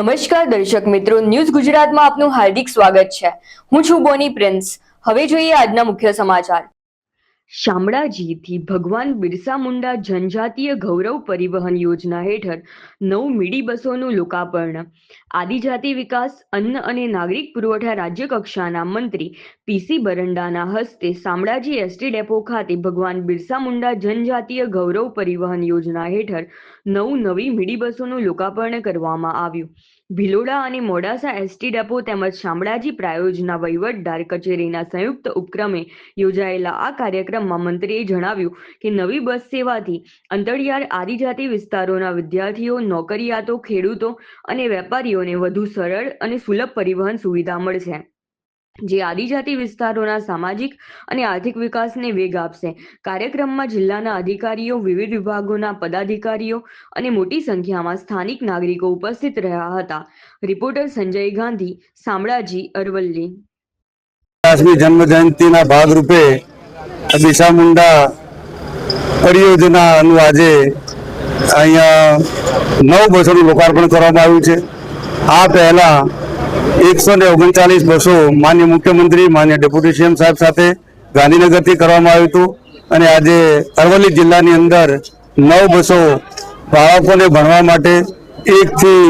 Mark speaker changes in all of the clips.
Speaker 1: નમસ્કાર દર્શક મિત્રો, ન્યૂઝ ગુજરાતમાં આપનું હાર્દિક સ્વાગત છે। હું છું બોની પ્રિન્સ। હવે જોઈએ આજના મુખ્ય સમાચાર। શામળાજીથી ભગવાન બિરસા મુંડા જનજાતીય ગૌરવ પરિવહન યોજના હેઠળ 9 મિડી બસોનું લોકાર્પણ। આદિજાતિ વિકાસ, અન્ન અને નાગરિક પુરવઠા રાજ્ય કક્ષાના મંત્રી પીસી બરંડાના હસ્તે શામળાજી એસટી ડેપો ખાતે ભગવાન બિરસા મુંડા જનજાતીય ગૌરવ પરિવહન યોજના હેઠળ 9 નવી મિડી બસોનું લોકાર્પણ કરવામાં આવ્યું। ભિલોડા અને મોડાસા એસટી ડેપો તેમજ શામળાજી પ્રાયોજના વહીવટદાર કચેરીના સંયુક્ત ઉપક્રમે યોજાયેલા આ કાર્યક્રમમાં મંત્રીએ જણાવ્યું કે નવી બસ સેવાથી અંતરિયાળ આદિજાતિ વિસ્તારોના વિદ્યાર્થીઓ, નોકરિયાતો, ખેડૂતો અને વેપારીઓને વધુ સરળ અને સુલભ પરિવહન સુવિધા મળશે, જે આદિજાતિ વિસ્તારોના સામાજિક અને આર્થિક વિકાસને વેગ આપશે। કાર્યક્રમમાં જિલ્લાના અધિકારીઓ, વિવિધ વિભાગોના પદાધિકારીઓ અને મોટી સંખ્યામાં સ્થાનિક નાગરિકો ઉપસ્થિત રહ્યા હતા। રિપોર્ટર સંજય ગાંધી, શામળાજી, અરવલ્લી।
Speaker 2: 50મી જન્મ જયંતિના ભાગરૂપે બિરસા મુંડા પરિયોજનાનું આજે અહીંયા 9 બસોનું લોકાર્પણ કરવામાં આવ્યું છે। આ પહેલા 139 બસો માન્ય મુખ્યમંત્રી, માન્ય ડેપ્યુટી સીએમ સાહેબ સાથે ગાંધીનગરથી કરવામાં આવ્યું હતું અને આજે અરવલ્લી જિલ્લાની અંદર 9 બસો બાળકોને ભણવા માટે 1 થી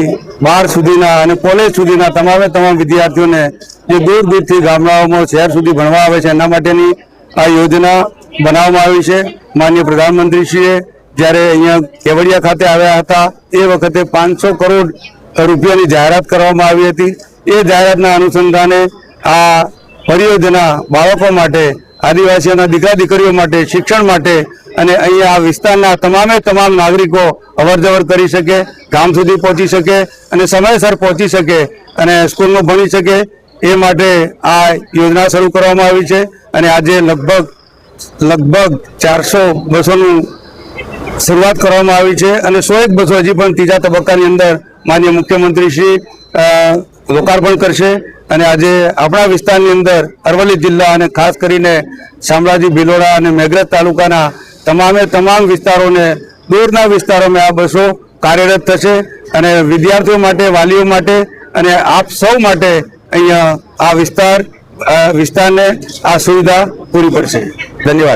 Speaker 2: 12 સુધીના અને કોલેજ સુધીના તમામ વિદ્યાર્થીઓને જે દૂર દૂરથી ગામડાઓમાં શહેર સુધી ભણવા આવે છે એના માટેની આ યોજના બનાવવામાં આવી છે। માન્ય પ્રધાનમંત્રીશ્રીએ જ્યારે અહીંયા કેવડિયા ખાતે આવ્યા હતા એ વખતે 500 કરોડ રૂપિયાની જાહેરાત કરવામાં આવી હતી। એ જાહેરાતના અનુસંધાને આ પરિયોજના બાળકો માટે, આદિવાસીઓના દીકરા દીકરીઓ માટે, શિક્ષણ માટે અને અહીંયા આ વિસ્તારના તમામ નાગરિકો અવરજવર કરી શકે, ગામ સુધી પહોંચી શકે અને સમયસર પહોંચી શકે અને સ્કૂલમાં ભણી શકે એ માટે આ યોજના શરૂ કરવામાં આવી છે અને આજે લગભગ 400 બસોનું શરૂઆત કરવામાં આવી છે અને 101 બસો હજી પણ ત્રીજા તબક્કાની અંદર માન્ય મુખ્યમંત્રી શ્રી લોકાર્પણ કરશે અને આજે આપણા વિસ્તારની અંદર અરવલ્લી જિલ્લા અને ખાસ કરીને શામળાજી, ભિલોડા અને મેઘરજ તાલુકાના તમામ વિસ્તારોને, દૂરના વિસ્તારોમાં આ બસો કાર્યરત થશે અને વિદ્યાર્થીઓ માટે, વાલીઓ માટે અને આપ સૌ માટે અહીંયા આ વિસ્તારને આ સુવિધા પૂરી પડશે। ધન્યવાદ।